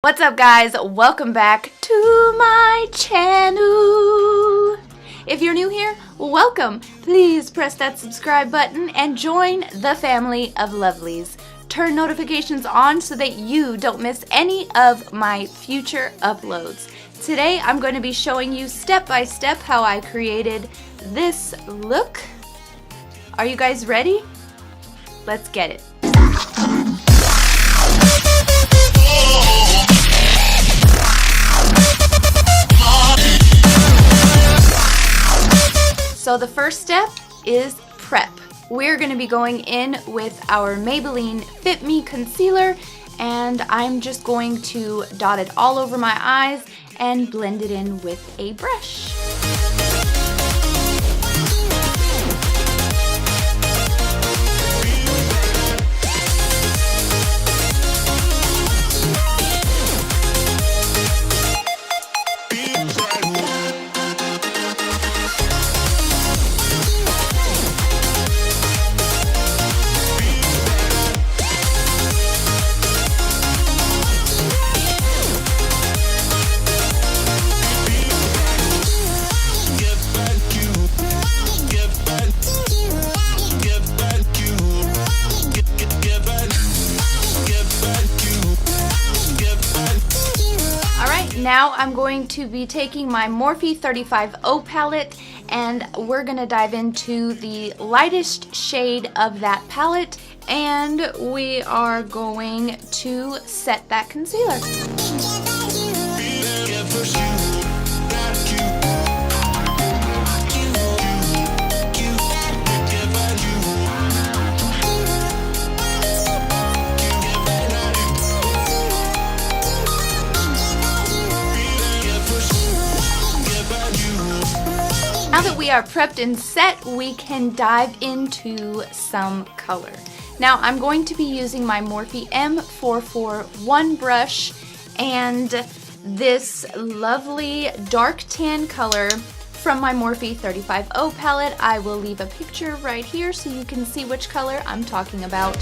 What's up guys? Welcome back to my channel. If you're new here, welcome. Please press that subscribe button and join the family of Lovelies. Turn notifications on so that you don't miss any of my future uploads. Today I'm going to be showing you step by step how I created this look. Are you guys ready? Let's get it. So the first step is prep. We're going to be going in with our Maybelline Fit Me Concealer, and I'm just going to dot it all over my eyes and blend it in with a brush. Now I'm going to be taking my Morphe 35O palette and we're going to dive into the lightest shade of that palette, and we are going to set that concealer. Now that we are prepped and set, we can dive into some color. Now I'm going to be using my Morphe M441 brush and this lovely dark tan color from my Morphe 35O palette. I will leave a picture right here so you can see which color I'm talking about.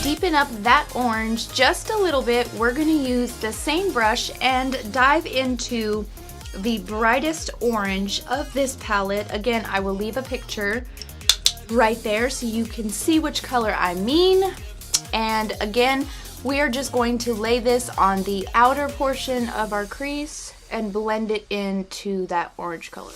Deepen up that orange just a little bit, we're going to use the same brush and dive into the brightest orange of this palette. Again, I will leave a picture right there so you can see which color I mean. And again, we are just going to lay this on the outer portion of our crease and blend it into that orange color.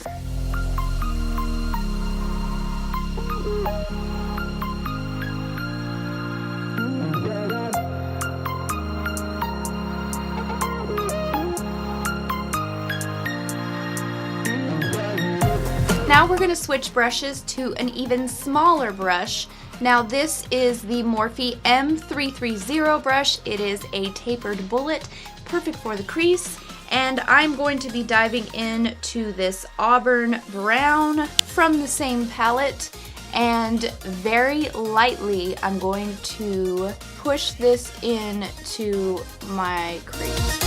Now we're going to switch brushes to an even smaller brush. Now this is the Morphe M330 brush. It is a tapered bullet, perfect for the crease. And I'm going to be diving into this auburn brown from the same palette. And very lightly, I'm going to push this into my crease.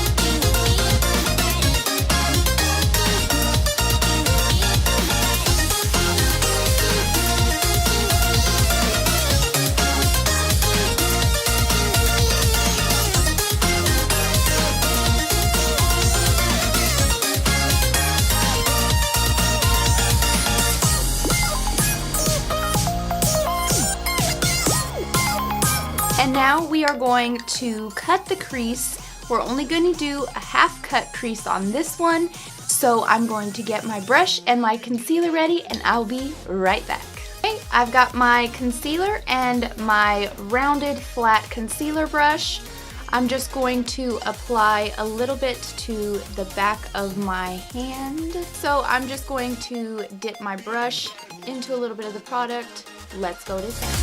And now we are going to cut the crease. We're only going to do a half cut crease on this one. So I'm going to get my brush and my concealer ready and I'll be right back. Okay, I've got my concealer and my rounded flat concealer brush. I'm just going to apply a little bit to the back of my hand. So I'm just going to dip my brush into a little bit of the product. Let's go to town.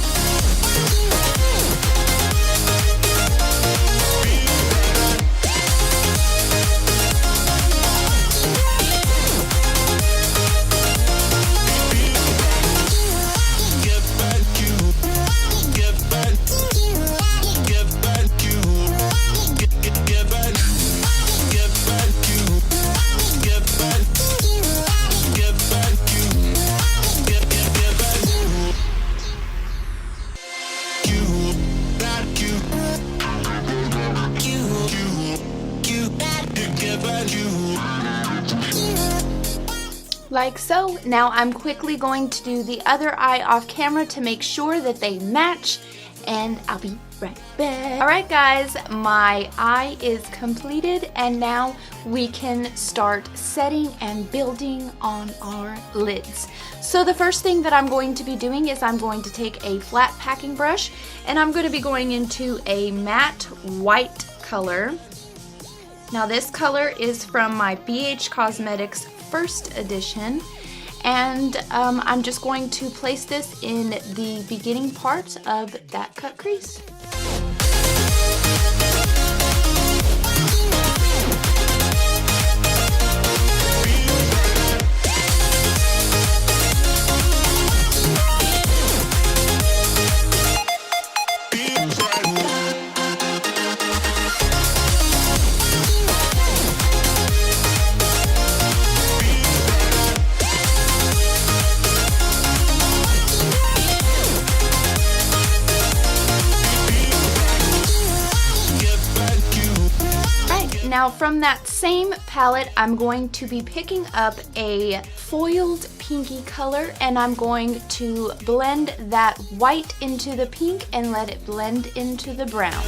like so. Now I'm quickly going to do the other eye off camera to make sure that they match, and I'll be right back. Alright guys, my eye is completed, and now we can start setting and building on our lids. So the first thing that I'm going to be doing is I'm going to take a flat packing brush, and I'm going to be going into a matte white color. Now this color is from my BH Cosmetics first edition, and I'm just going to place this in the beginning part of that cut crease. Now from that same palette, I'm going to be picking up a foiled pinky color, and I'm going to blend that white into the pink and let it blend into the brown.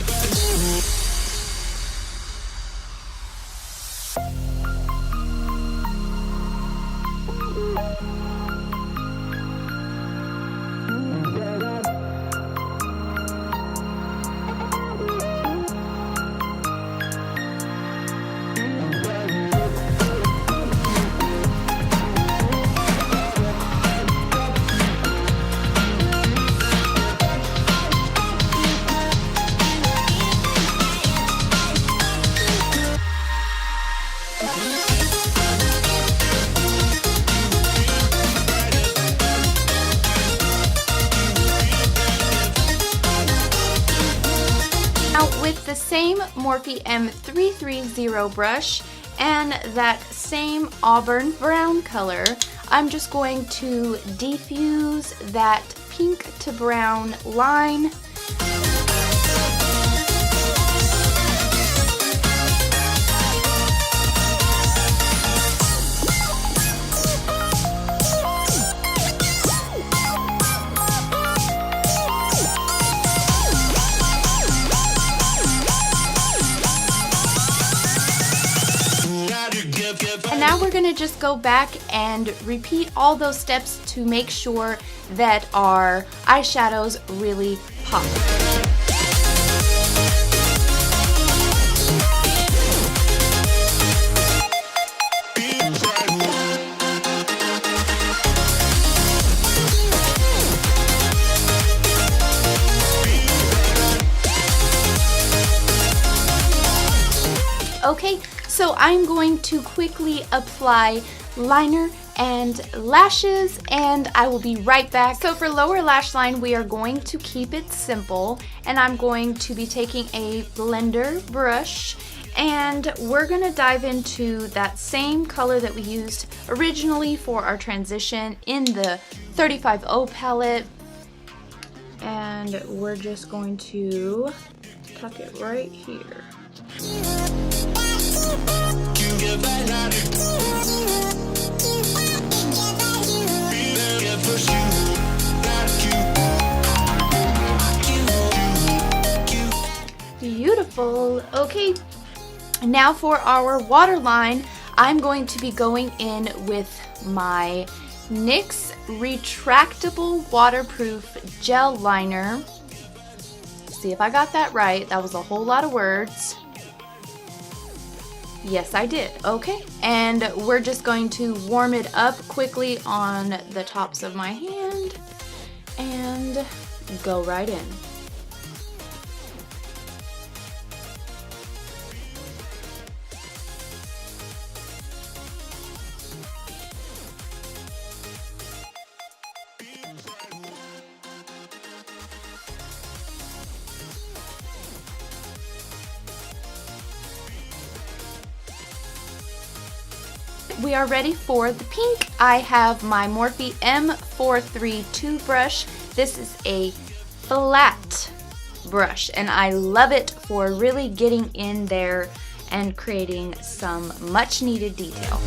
Now with the same Morphe M330 brush and that same auburn brown color, I'm just going to diffuse that pink to brown line. And now we're going to just go back and repeat all those steps to make sure that our eyeshadows really pop. Okay, so I'm going to quickly apply liner and lashes, and I will be right back. So for lower lash line, we are going to keep it simple, and I'm going to be taking a blender brush, and we're gonna dive into that same color that we used originally for our transition in the 35O palette, and we're just going to tuck it right here. Beautiful. Okay, now for our waterline, I'm going to be going in with my NYX retractable waterproof gel liner. See if I got that right. That was a whole lot of words. Yes, I did. Okay, and we're just going to warm it up quickly on the tops of my hand and go right in. We are ready for the pink. I have my Morphe M432 brush. This is a flat brush, and I love it for really getting in there and creating some much needed detail.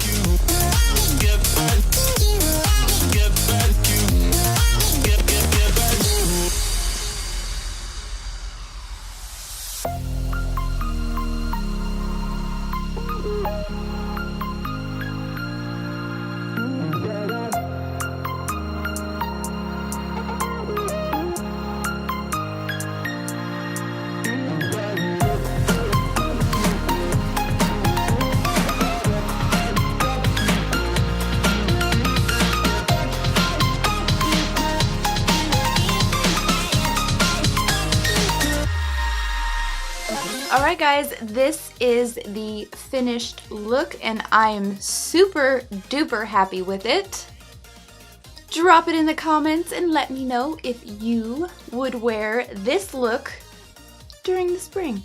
Alright guys, this is the finished look and I am super duper happy with it. Drop it in the comments and let me know if you would wear this look during the spring.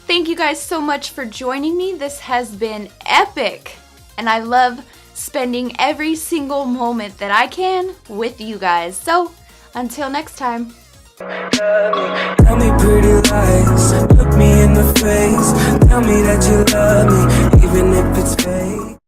Thank you guys so much for joining me. This has been epic and I love spending every single moment that I can with you guys. So until next time. Tell me pretty lies, look me in the face, tell me that you love me, even if it's fake.